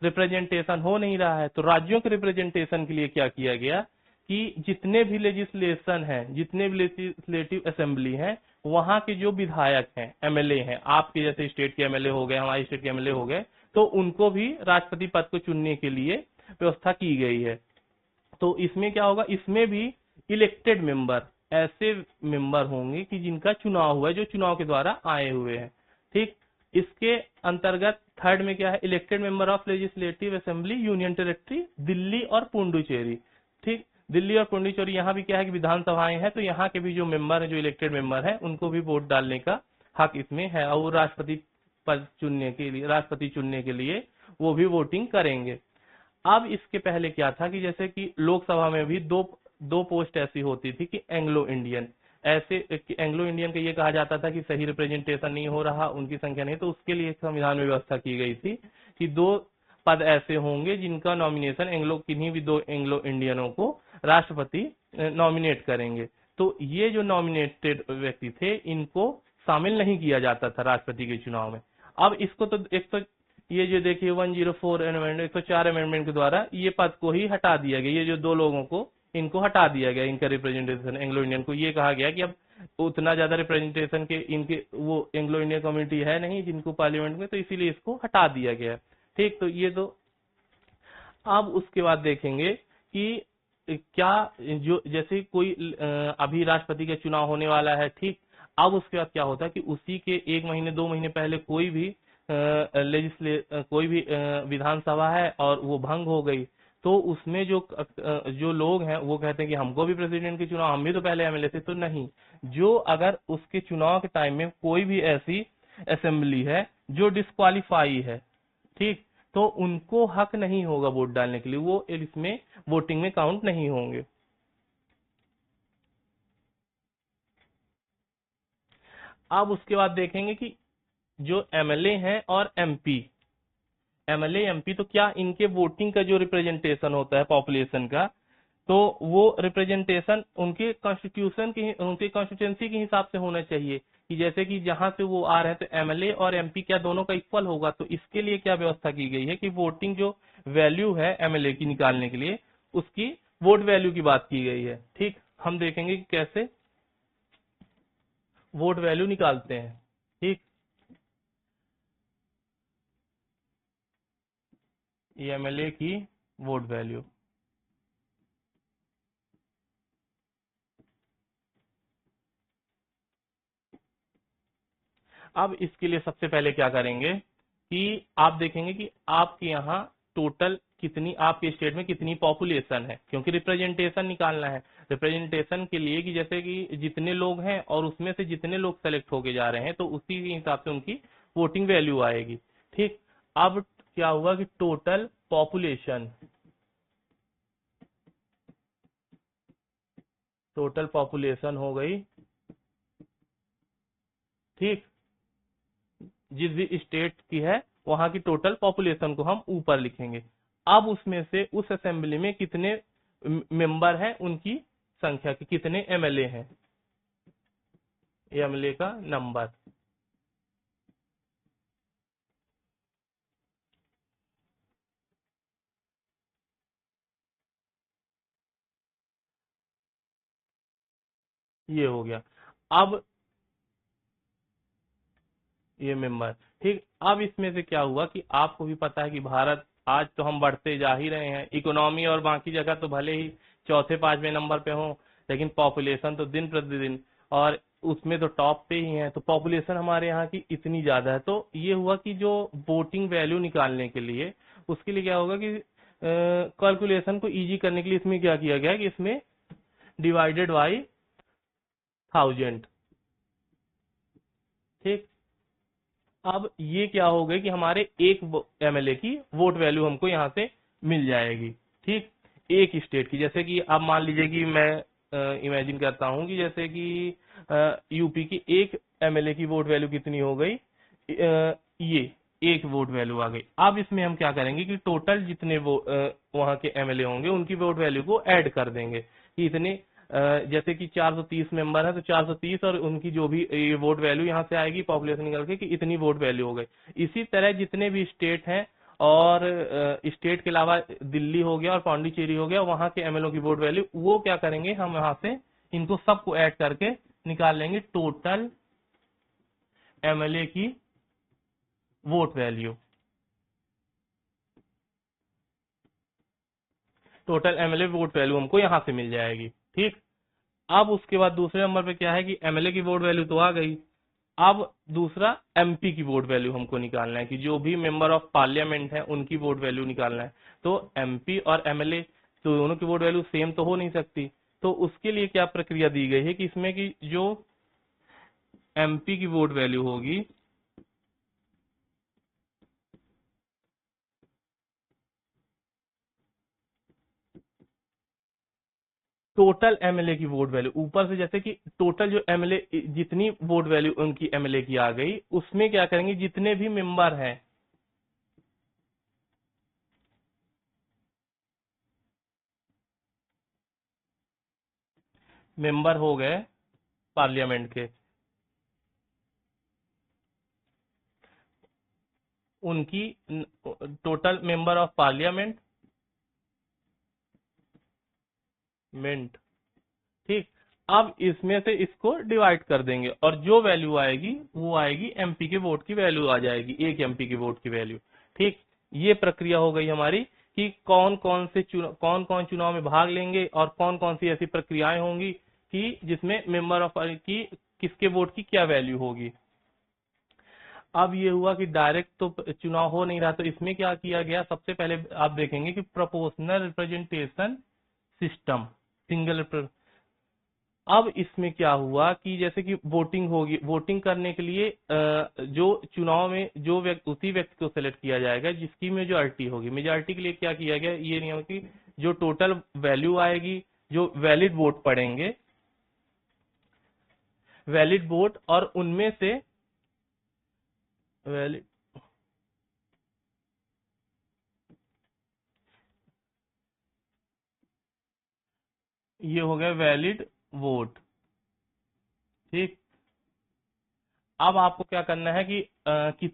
A: रिप्रेजेंटेशन हो नहीं रहा है, तो राज्यों के रिप्रेजेंटेशन के लिए क्या किया गया कि जितने भी लेजिस्लेशन है, जितने भी लेजिस्लेटिव असेंबली है, वहां के जो विधायक हैं, एमएलए हैं, आपके जैसे स्टेट के एमएलए हो गए, हमारे स्टेट के एमएलए हो गए, तो उनको भी राष्ट्रपति पद को चुनने के लिए व्यवस्था की गई है। तो इसमें क्या होगा, इसमें भी इलेक्टेड मेंबर, ऐसे मेंबर होंगे कि जिनका चुनाव हुआ है, जो चुनाव के द्वारा आए हुए हैं। ठीक, इसके अंतर्गत थर्ड में क्या है, elected member of legislative assembly union territory Delhi और पुडुचेरी। ठीक, दिल्ली और पुडुचेरी, यहाँ भी क्या है कि विधानसभाएं हैं, तो यहाँ के भी जो मेंबर है, जो इलेक्टेड मेंबर है, उनको भी वोट डालने का हक इसमें है, और राष्ट्रपति पद चुनने के लिए, राष्ट्रपति चुनने के लिए वो भी वोटिंग करेंगे। अब इसके पहले क्या था कि जैसे कि लोकसभा में भी दो पोस्ट ऐसी होती थी कि एंग्लो इंडियन, ऐसे एंग्लो इंडियन का ये कहा जाता था कि सही रिप्रेजेंटेशन नहीं हो रहा, उनकी संख्या नहीं, तो उसके लिए संविधान में व्यवस्था की गई थी कि 2 पद ऐसे होंगे जिनका नॉमिनेशन किन्हीं भी 2 एंग्लो इंडियनों को राष्ट्रपति नॉमिनेट करेंगे। तो ये जो नॉमिनेटेड व्यक्ति थे, इनको शामिल नहीं किया जाता था राष्ट्रपति के चुनाव में। अब इसको तो एक तो ये जो देखिए 104 अमेंडमेंट, 104 अमेंडमेंट के द्वारा ये पद को ही हटा दिया गया, ये जो 2 लोगों को, इनको हटा दिया गया, इनका रिप्रेजेंटेशन एंग्लो इंडियन को। ये कहा गया कि अब उतना ज्यादा रिप्रेजेंटेशन के इनके वो एंग्लो इंडियन कम्युनिटी है नहीं जिनको पार्लियामेंट में, तो इसीलिए इसको हटा दिया गया। ठीक, तो ये तो अब उसके बाद देखेंगे कि क्या जो जैसे कोई अभी राष्ट्रपति का चुनाव होने वाला है, ठीक, अब उसके बाद क्या होता है कि उसी के 1 महीने 2 महीने पहले कोई भी विधानसभा है और वो भंग हो गई, तो उसमें जो लोग हैं वो कहते हैं कि हमको भी प्रेसिडेंट के चुनाव, हम भी तो पहले एमएलए थे। तो नहीं, जो अगर उसके चुनाव के टाइम में कोई भी ऐसी असेंबली है जो डिस्क्वालीफाई है, ठीक, तो उनको हक नहीं होगा वोट डालने के लिए, वो इसमें वोटिंग में काउंट नहीं होंगे। अब उसके बाद देखेंगे कि जो एमएलए हैं और एमपी, एमएलए एमपी, तो क्या इनके वोटिंग का जो रिप्रेजेंटेशन होता है पॉपुलेशन का, तो वो रिप्रेजेंटेशन उनके कॉन्स्टिट्यूएंसी के हिसाब से होना चाहिए, कि जैसे कि जहां से वो आ रहे हैं, तो एमएलए और एमपी क्या दोनों का इक्वल होगा। तो इसके लिए क्या व्यवस्था की गई है कि वोटिंग जो वैल्यू है एमएलए की निकालने के लिए, उसकी वोट वैल्यू की बात की गई है। ठीक, हम देखेंगे कि कैसे वोट वैल्यू निकालते हैं। ठीक, ये एमएलए की वोट वैल्यू, अब इसके लिए सबसे पहले क्या करेंगे कि आप देखेंगे कि आपके यहाँ टोटल कितनी, आपके स्टेट में कितनी पॉपुलेशन है, क्योंकि रिप्रेजेंटेशन निकालना है। रिप्रेजेंटेशन के लिए कि जैसे कि जितने लोग हैं और उसमें से जितने लोग सेलेक्ट होके जा रहे हैं, तो उसी के हिसाब से उनकी वोटिंग वैल्यू आएगी। ठीक, अब क्या हुआ कि टोटल पॉपुलेशन, टोटल पॉपुलेशन हो गई, ठीक, जिस भी स्टेट की है वहां की टोटल पॉपुलेशन को हम ऊपर लिखेंगे। अब उसमें से उस असेंबली में कितने मेंबर हैं उनकी संख्या के, कितने एमएलए हैं, एमएलए का नंबर। ये हो गया। अब ये मेंबर, ठीक। अब इसमें से क्या हुआ कि आपको भी पता है कि भारत आज तो हम बढ़ते जा ही रहे हैं, इकोनॉमी और बाकी जगह तो भले ही चौथे पांचवें नंबर पे हो, लेकिन पॉपुलेशन तो दिन प्रतिदिन और उसमें तो टॉप पे ही है। तो पॉपुलेशन हमारे यहाँ की इतनी ज्यादा है, तो ये हुआ कि जो वोटिंग वैल्यू निकालने के लिए, उसके लिए क्या होगा कि कैलकुलेशन को इजी करने के लिए इसमें क्या किया गया कि इसमें डिवाइडेड बाई 1000, ठीक। अब ये क्या हो गई कि हमारे एक एमएलए की वोट वैल्यू हमको यहाँ से मिल जाएगी, ठीक, एक स्टेट की। जैसे कि आप मान लीजिए कि मैं इमेजिन करता हूँ कि जैसे कि यूपी की एक एमएलए की वोट वैल्यू कितनी हो गई, ये एक वोट वैल्यू आ गई। अब इसमें हम क्या करेंगे कि टोटल जितने वो वहां के एमएलए होंगे उनकी वोट वैल्यू को ऐड कर देंगे कि इतने जैसे कि 430 मेंबर है तो 430 और उनकी जो भी ये वोट वैल्यू यहाँ से आएगी पॉपुलेशन निकल के कि इतनी वोट वैल्यू हो गई। इसी तरह जितने भी स्टेट हैं और स्टेट के अलावा दिल्ली हो गया और पांडिचेरी हो गया, वहां के एमएलए की वोट वैल्यू वो क्या करेंगे हम यहाँ से इनको सबको ऐड करके निकाल लेंगे टोटल एमएलए की vote value. Total MLA vote value हमको यहाँ से मिल जाएगी, ठीक। अब उसके बाद दूसरे नंबर पे क्या है कि एमएलए की वोट वैल्यू तो आ गई। अब दूसरा एमपी की वोट वैल्यू हमको निकालना है कि जो भी मेंबर ऑफ पार्लियामेंट है उनकी वोट वैल्यू निकालना है। तो एमपी और एमएलए तो दोनों की वोट वैल्यू सेम तो हो नहीं सकती, तो उसके लिए क्या प्रक्रिया दी गई है कि इसमें कि जो एमपी की वोट वैल्यू होगी टोटल एमएलए की वोट वैल्यू ऊपर से, जैसे कि टोटल जो एमएलए जितनी वोट वैल्यू उनकी एमएलए की आ गई उसमें क्या करेंगे जितने भी मेंबर हैं, मेंबर हो गए पार्लियामेंट के, उनकी टोटल मेंबर ऑफ पार्लियामेंट मेंट, ठीक। अब इसमें से इसको डिवाइड कर देंगे और जो वैल्यू आएगी वो आएगी एमपी के वोट की वैल्यू आ जाएगी, एक एमपी के वोट की वैल्यू, ठीक। ये प्रक्रिया हो गई हमारी कि कौन कौन चुनाव में भाग लेंगे और कौन कौन सी ऐसी प्रक्रियाएं होंगी कि जिसमें मेंबर ऑफ की किसके वोट की क्या वैल्यू होगी। अब ये हुआ कि डायरेक्ट तो चुनाव हो नहीं रहा, तो इसमें क्या किया गया, सबसे पहले आप देखेंगे कि प्रोपोर्शनल रिप्रेजेंटेशन सिस्टम, सिंगल। अब इसमें क्या हुआ कि जैसे कि वोटिंग होगी, वोटिंग करने के लिए जो चुनाव में जो उसी व्यक्ति को सेलेक्ट किया जाएगा जिसकी मेजॉरिटी होगी। मेजॉरिटी के लिए क्या किया गया, ये नियम कि जो टोटल वैल्यू आएगी, जो वैलिड वोट पड़ेंगे, वैलिड वोट, और उनमें से वैलिड, ये हो गया वैलिड वोट, ठीक। अब आपको क्या करना है कि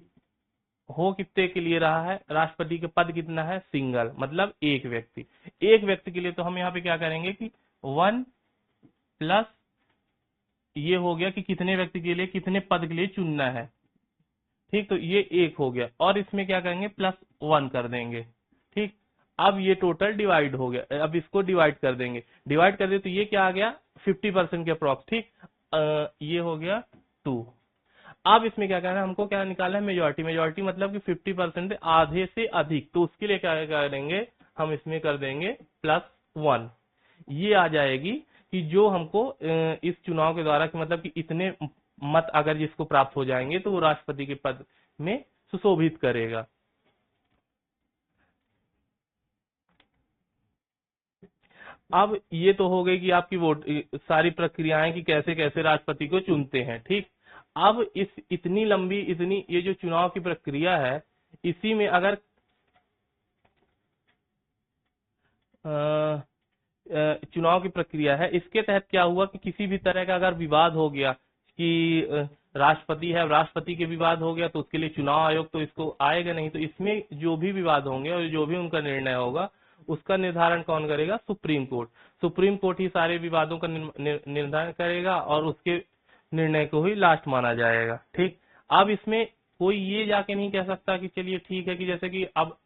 A: हो कितने के लिए रहा है, राष्ट्रपति के पद कितना है, सिंगल, मतलब एक व्यक्ति। एक व्यक्ति के लिए तो हम यहाँ पे क्या करेंगे कि 1 प्लस ये हो गया कि कितने व्यक्ति के लिए कितने पद के लिए चुनना है, ठीक। तो ये एक हो गया और इसमें क्या करेंगे +1 कर देंगे, ठीक। अब ये टोटल डिवाइड हो गया, अब इसको डिवाइड कर देंगे, डिवाइड कर दे तो ये क्या आ गया 50% के अप्रॉक्स, ठीक। ये हो गया 2। अब इसमें क्या करना है, हमको क्या निकालना है, मेजोरिटी। मेजोरिटी मतलब कि 50% आधे से अधिक, तो उसके लिए क्या करेंगे हम इसमें कर देंगे +1। ये आ जाएगी कि जो हमको इस चुनाव के द्वारा कि मतलब कि इतने मत अगर जिसको प्राप्त हो जाएंगे तो वो राष्ट्रपति के पद में सुशोभित करेगा। अब ये तो हो गई कि आपकी वोट सारी प्रक्रियाएं कि कैसे कैसे राष्ट्रपति को चुनते हैं, ठीक। अब इस इतनी लंबी इतनी ये जो चुनाव की प्रक्रिया है, इसी में अगर चुनाव की प्रक्रिया है, इसके तहत क्या हुआ कि किसी भी तरह का अगर विवाद हो गया कि राष्ट्रपति है, राष्ट्रपति के विवाद हो गया, तो उसके लिए चुनाव आयोग तो इसको आएगा नहीं। तो इसमें जो भी विवाद होंगे और जो भी उनका निर्णय होगा, उसका निर्धारण कौन करेगा? Supreme court. सुप्रीम कोर्ट ही सारे विवादों का निर्धारण करेगा और उसके निर्णय को ही लास्ट माना जाएगा, ठीक। अब इसमें कोई ये जाके नहीं कह सकता कि चलिए ठीक है, कि जैसे कि अब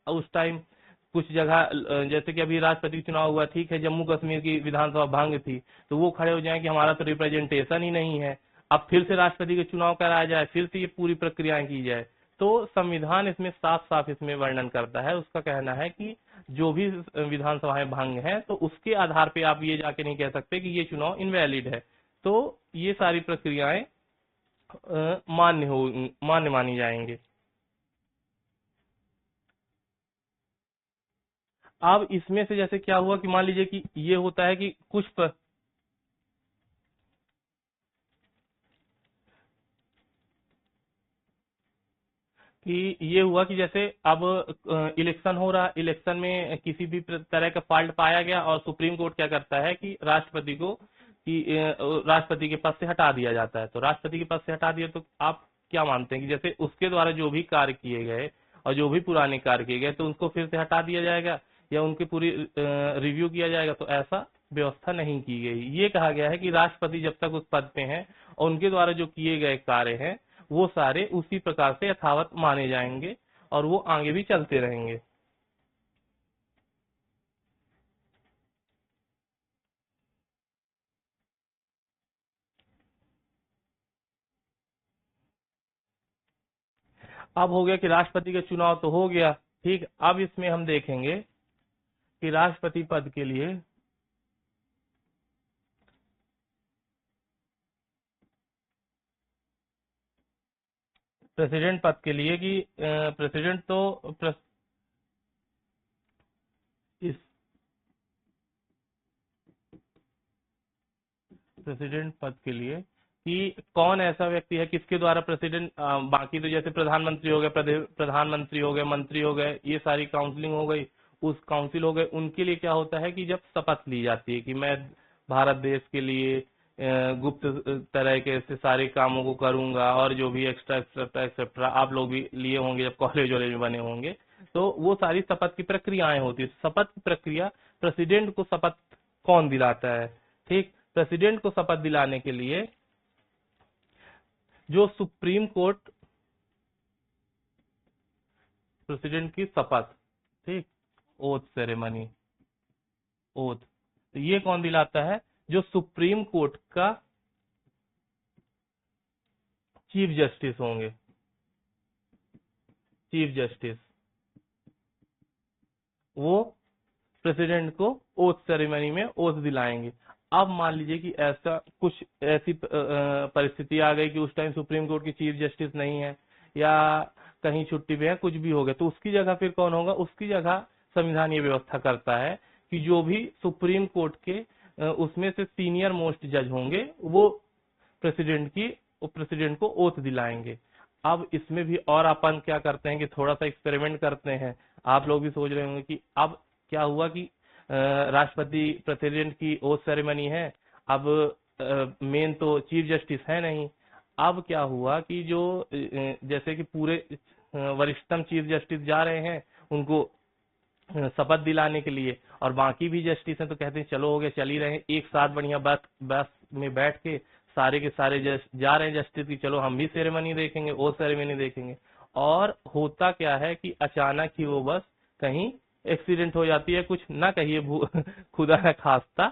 A: उस टाइम कुछ जगह जैसे कि अभी राष्ट्रपति चुनाव हुआ, ठीक है, जम्मू कश्मीर की विधानसभा भंग थी, तो वो खड़े हो जाए कि हमारा तो रिप्रेजेंटेशन ही नहीं है, अब फिर से राष्ट्रपति का चुनाव कराया जाए, फिर से ये पूरी प्रक्रियाएं की जाए। तो संविधान इसमें साफ साफ इसमें वर्णन करता है, उसका कहना है कि जो भी विधानसभाएं भंग है, तो उसके आधार पे आप ये जाके नहीं कह सकते कि ये चुनाव इनवैलिड है। तो ये सारी प्रक्रियाएं मान्य मानी जाएंगे। अब इसमें से जैसे क्या हुआ कि मान लीजिए कि ये होता है कि कुछ कि ये हुआ कि जैसे अब इलेक्शन हो रहा, इलेक्शन में किसी भी तरह का फॉल्ट पाया गया और सुप्रीम कोर्ट क्या करता है कि राष्ट्रपति को कि राष्ट्रपति के पद से हटा दिया जाता है। तो राष्ट्रपति के पद से हटा दिया, तो आप क्या मानते हैं कि जैसे उसके द्वारा जो भी कार्य किए गए और जो भी पुराने कार्य किए गए, तो उनको फिर से हटा दिया जाएगा या उनकी पूरी रिव्यू किया जाएगा? तो ऐसा व्यवस्था नहीं की गई। ये कहा गया है कि राष्ट्रपति जब तक उस पद पे हैं और उनके द्वारा जो किए गए कार्य हैं, वो सारे उसी प्रकार से यथावत माने जाएंगे और वो आगे भी चलते रहेंगे। अब हो गया कि राष्ट्रपति का चुनाव तो हो गया, ठीक। अब इसमें हम देखेंगे कि राष्ट्रपति पद के लिए प्रेसिडेंट पद के लिए कि प्रेसिडेंट तो इस प्रेसिडेंट पद के लिए कि कौन ऐसा व्यक्ति है किसके द्वारा प्रेसिडेंट, बाकी तो जैसे प्रधानमंत्री हो गए, प्रधानमंत्री हो गए, मंत्री हो गए, ये सारी काउंसलिंग हो गई, उस काउंसिल हो गए, उनके लिए क्या होता है कि जब शपथ ली जाती है कि मैं भारत देश के लिए गुप्त तरह के से सारे कामों को करूंगा, और जो भी एक्स्ट्रा एक्स्ट्रा एक्सेट्रा आप लोग भी लिए होंगे जब कॉलेज वॉलेज में बने होंगे, तो वो सारी शपथ की प्रक्रियाएं होती है। शपथ की प्रक्रिया, प्रेसिडेंट को शपथ कौन दिलाता है? ठीक, प्रेसिडेंट को शपथ दिलाने के लिए जो सुप्रीम कोर्ट प्रेसिडेंट की शपथ, ठीक, ओथ सेरेमनी, ओथ, तो ये कौन दिलाता है? जो सुप्रीम कोर्ट का चीफ जस्टिस होंगे, चीफ जस्टिस, वो प्रेसिडेंट को ओथ सेरेमनी में ओथ दिलाएंगे। अब मान लीजिए कि ऐसा कुछ ऐसी परिस्थिति आ गई कि उस टाइम सुप्रीम कोर्ट की चीफ जस्टिस नहीं है या कहीं छुट्टी पे है, कुछ भी हो गया, तो उसकी जगह फिर कौन होगा? उसकी जगह संविधान ये व्यवस्था करता है कि जो भी सुप्रीम कोर्ट के उसमें से सीनियर मोस्ट जज होंगे, वो प्रेसिडेंट को ओथ दिलाएंगे। अब इसमें भी और अपन क्या करते हैं कि थोड़ा सा एक्सपेरिमेंट करते हैं। आप लोग भी सोच रहे होंगे कि अब क्या हुआ कि राष्ट्रपति प्रेसिडेंट की ओथ सेरेमनी है, अब मेन तो चीफ जस्टिस है नहीं। अब क्या हुआ कि जो जैसे कि पूरे वरिष्ठतम चीफ जस्टिस जा रहे हैं उनको शपथ दिलाने के लिए, और बाकी भी जस्टिस हैं तो कहते हैं चलो हो गया, चल ही रहे हैं, एक साथ बढ़िया बस में बैठ के सारे के सारे जा रहे हैं जस्टिस की, चलो हम भी सेरेमनी देखेंगे, ओथ सेरेमनी देखेंगे। और होता क्या है कि अचानक ही वो बस कहीं एक्सीडेंट हो जाती है, कुछ ना कहिए खुदा न खास्ता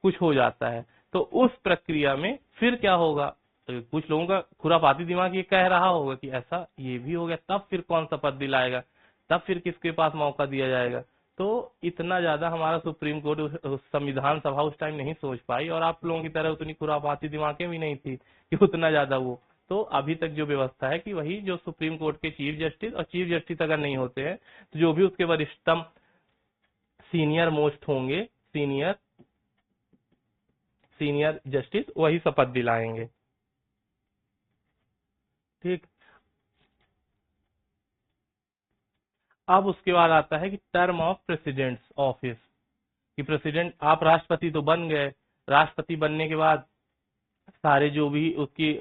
A: कुछ हो जाता है। तो उस प्रक्रिया में फिर क्या होगा? तो कुछ लोगों का खुरापाती दिमाग ये कह रहा होगा कि ऐसा ये भी हो गया, तब फिर कौन शपथ दिलाएगा, तब फिर किसके पास मौका दिया जाएगा? तो इतना ज्यादा हमारा सुप्रीम कोर्ट संविधान सभा उस टाइम नहीं सोच पाई, और आप लोगों की तरह उतनी खुरापाती दिमागें भी नहीं थी कि उतना ज्यादा वो। तो अभी तक जो व्यवस्था है कि वही जो सुप्रीम कोर्ट के चीफ जस्टिस, और चीफ जस्टिस अगर नहीं होते हैं तो जो भी उसके वरिष्ठतम सीनियर मोस्ट होंगे, सीनियर जस्टिस वही शपथ दिलाएंगे। ठीक। अब उसके बाद आता है कि टर्म ऑफ प्रेसिडेंट्स ऑफिस, कि प्रेसिडेंट, आप राष्ट्रपति तो बन गए, राष्ट्रपति बनने के बाद सारे जो भी उसकी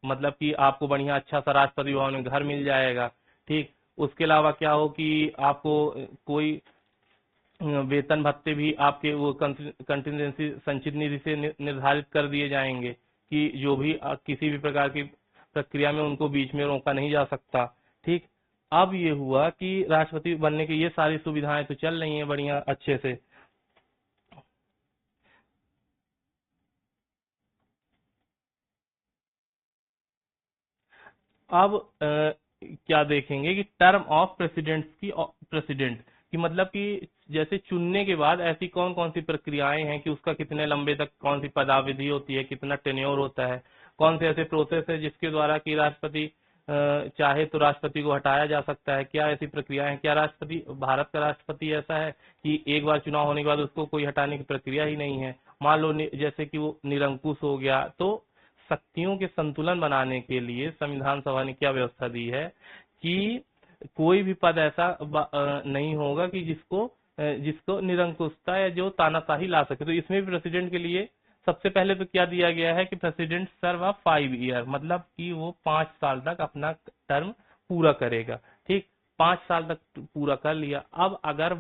A: मतलब कि आपको बढ़िया अच्छा सा राष्ट्रपति भवन में घर मिल जाएगा। ठीक। उसके अलावा क्या हो कि आपको कोई वेतन भत्ते भी आपके वो कंटिजेंसी संचित निधि से निर्धारित कर दिए जाएंगे कि जो भी किसी भी प्रकार की प्रक्रिया में उनको बीच में रोका नहीं जा सकता। ठीक। अब ये हुआ कि राष्ट्रपति बनने की ये सारी सुविधाएं तो चल रही हैं बढ़िया अच्छे से। अब क्या देखेंगे कि टर्म ऑफ प्रेसिडेंट की मतलब कि जैसे चुनने के बाद ऐसी कौन कौन सी प्रक्रियाएं हैं कि उसका कितने लंबे तक कौन सी पदावधि होती है, कितना टेन्योर होता है, कौन से ऐसे प्रोसेस है जिसके द्वारा कि राष्ट्रपति चाहे तो राष्ट्रपति को हटाया जा सकता है, क्या ऐसी प्रक्रिया है, क्या राष्ट्रपति, भारत का राष्ट्रपति ऐसा है कि एक बार चुनाव होने के बाद उसको कोई हटाने की प्रक्रिया ही नहीं है। मान लो जैसे कि वो निरंकुश हो गया, तो शक्तियों के संतुलन बनाने के लिए संविधान सभा ने क्या व्यवस्था दी है कि कोई भी पद ऐसा नहीं होगा कि जिसको निरंकुशता या जो तानाशाही ला सके। तो इसमें भी प्रेसिडेंट के लिए सबसे पहले तो क्या दिया गया है कि प्रेसिडेंट सर्व 5 ईयर, मतलब कि वो 5 साल तक अपना टर्म पूरा करेगा। ठीक। 5 साल तक पूरा कर लिया, अब अगर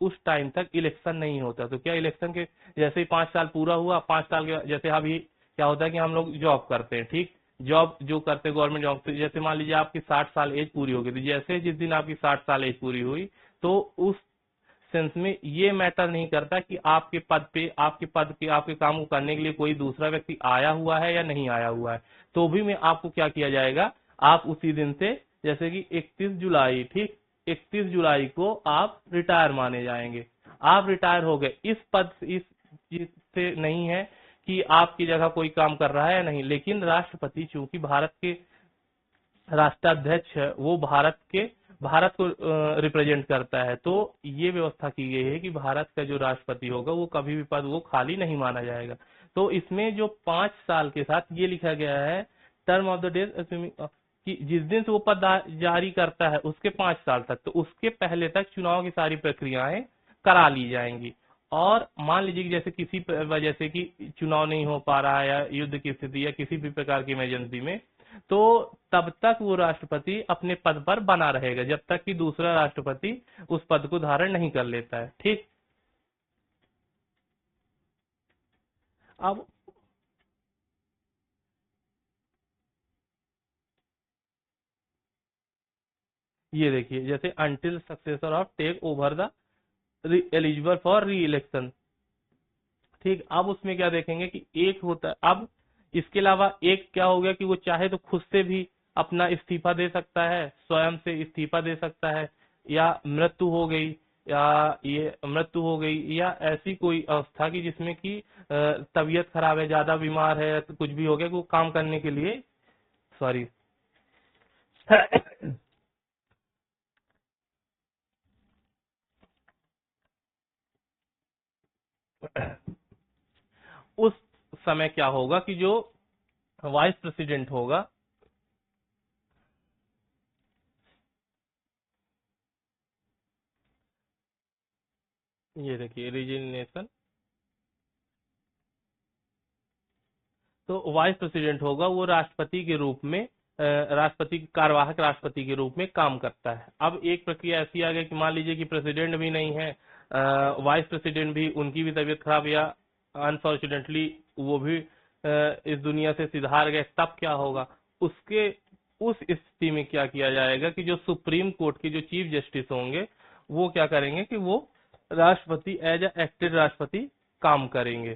A: उस टाइम तक इलेक्शन नहीं होता तो क्या इलेक्शन के जैसे ही 5 साल पूरा हुआ, 5 साल के जैसे अभी क्या होता है कि हम लोग जॉब करते हैं। ठीक। जॉब जो करते हैं गवर्नमेंट जॉब, तो जैसे मान लीजिए आपकी 60 साल एज पूरी हो गई थी, जैसे जिस दिन आपकी 60 साल एज पूरी हुई तो उस सेंस में ये मैटर नहीं करता कि आपके पद पे आपके काम को करने के लिए कोई दूसरा व्यक्ति आया हुआ है या नहीं आया हुआ है, तो भी में आपको क्या किया जाएगा, आप उसी दिन से जैसे कि 31 जुलाई, ठीक, 31 जुलाई को आप रिटायर माने जाएंगे। आप रिटायर हो गए, इस चीज से नहीं है कि आपकी जगह कोई काम कर रहा है या नहीं, लेकिन राष्ट्रपति चूंकि भारत के राष्ट्राध्यक्ष है, वो भारत को रिप्रेजेंट करता है, तो ये व्यवस्था की गई है कि भारत का जो राष्ट्रपति होगा वो कभी भी पद वो खाली नहीं माना जाएगा। तो इसमें जो 5 साल के साथ ये लिखा गया है टर्म ऑफ द डेज कि जिस दिन से वो पद जारी करता है उसके 5 साल तक, तो उसके पहले तक चुनाव की सारी प्रक्रियाएं करा ली जाएंगी। और मान लीजिए कि जैसे किसी वजह से कि चुनाव नहीं हो पा रहा है या युद्ध की स्थिति या किसी भी प्रकार की इमरजेंसी में, तो तब तक वो राष्ट्रपति अपने पद पर बना रहेगा जब तक कि दूसरा राष्ट्रपति उस पद को धारण नहीं कर लेता है। ठीक। अब ये देखिए जैसे until successor of take over the eligible for re election. ठीक। अब उसमें क्या देखेंगे कि एक होता है, अब इसके अलावा एक क्या हो गया कि वो चाहे तो खुद से भी अपना इस्तीफा दे सकता है, स्वयं से इस्तीफा दे सकता है, या मृत्यु हो गई या ऐसी कोई अवस्था की जिसमें कि तबीयत खराब है, ज्यादा बीमार है, तो कुछ भी हो गया कि वो काम करने के लिए, सॉरी उस समय क्या होगा कि जो वाइस प्रेसिडेंट होगा, ये देखिए रिजिग्नेशन, तो वाइस प्रेसिडेंट होगा वो राष्ट्रपति के रूप में कार्यवाहक राष्ट्रपति के रूप में काम करता है। अब एक प्रक्रिया ऐसी आ गई कि मान लीजिए कि प्रेसिडेंट भी नहीं है, वाइस प्रेसिडेंट भी, उनकी भी तबीयत खराब या अनफॉर्चुनेटली वो भी इस दुनिया से सिधार गए, तब क्या होगा, उसके उस स्थिति में क्या किया जाएगा कि जो सुप्रीम कोर्ट के जो चीफ जस्टिस होंगे वो क्या करेंगे कि वो राष्ट्रपति एज ए एक्टेड राष्ट्रपति काम करेंगे।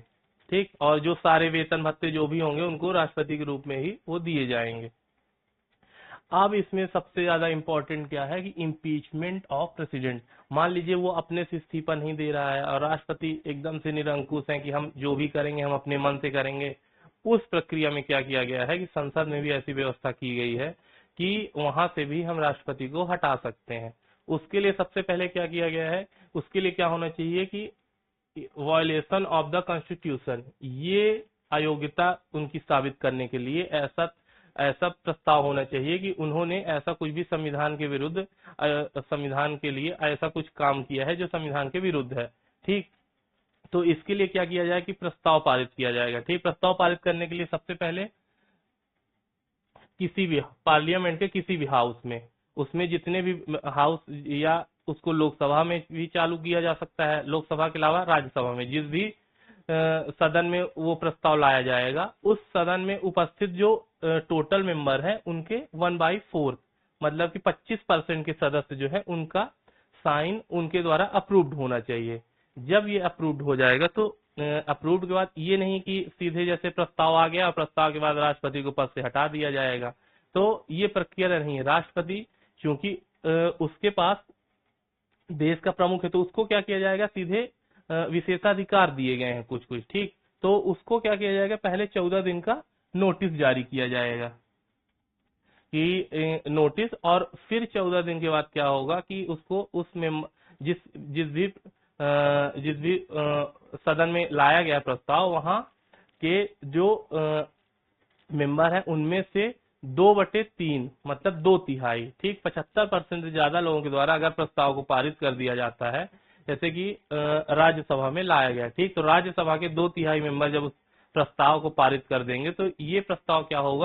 A: ठीक। और जो सारे वेतन भत्ते जो भी होंगे उनको राष्ट्रपति के रूप में ही वो दिए जाएंगे। अब इसमें सबसे ज्यादा इंपॉर्टेंट क्या है कि इम्पीचमेंट ऑफ प्रेसिडेंट। मान लीजिए वो अपने से इस्तीफा नहीं दे रहा है और राष्ट्रपति एकदम से निरंकुश है कि हम जो भी करेंगे हम अपने मन से करेंगे, उस प्रक्रिया में क्या किया गया है कि संसद में भी ऐसी व्यवस्था की गई है कि वहां से भी हम राष्ट्रपति को हटा सकते हैं। उसके लिए सबसे पहले क्या किया गया है, उसके लिए क्या होना चाहिए कि वायलेशन ऑफ द कॉन्स्टिट्यूशन, ये अयोग्यता उनकी साबित करने के लिए ऐसा प्रस्ताव होना चाहिए कि उन्होंने ऐसा कुछ भी संविधान के विरुद्ध, संविधान के लिए ऐसा कुछ काम किया है जो संविधान के विरुद्ध है। ठीक, तो इसके लिए क्या किया जाए कि प्रस्ताव पारित किया जाएगा। ठीक, प्रस्ताव पारित करने के लिए सबसे पहले किसी भी पार्लियामेंट के किसी भी हाउस में, उसमें जितने भी हाउस, या उसको लोकसभा में भी चालू किया जा सकता है, लोकसभा के अलावा राज्यसभा में, जिस भी सदन में वो प्रस्ताव लाया जाएगा, उस सदन में उपस्थित जो टोटल मेंबर हैं उनके 1/4, मतलब कि 25% के सदस्य जो है उनका साइन उनके द्वारा अप्रूव्ड होना चाहिए। जब ये अप्रूव्ड हो जाएगा तो अप्रूव्ड के बाद ये नहीं कि सीधे जैसे प्रस्ताव आ गया और प्रस्ताव के बाद राष्ट्रपति को पद से हटा दिया जाएगा, तो ये प्रक्रिया नहीं है। राष्ट्रपति क्योंकि उसके पास देश का प्रमुख है, तो उसको क्या किया जाएगा, सीधे विशेषाधिकार दिए गए हैं कुछ कुछ। ठीक, तो उसको क्या किया जाएगा, पहले 14 दिन का नोटिस जारी किया जाएगा कि नोटिस, और फिर 14 दिन के बाद क्या होगा कि उसको उसमें जिस भी सदन में लाया गया प्रस्ताव, वहां के जो मेंबर हैं उनमें से 2/3 मतलब 2/3, ठीक, 75% से ज्यादा लोगों के द्वारा अगर प्रस्ताव को पारित कर दिया जाता है, जैसे कि राज्यसभा में लाया गया, ठीक, तो राज्यसभा के 2/3 मेंबर जब उस प्रस्ताव को पारित कर देंगे तो ये प्रस्ताव क्या होगा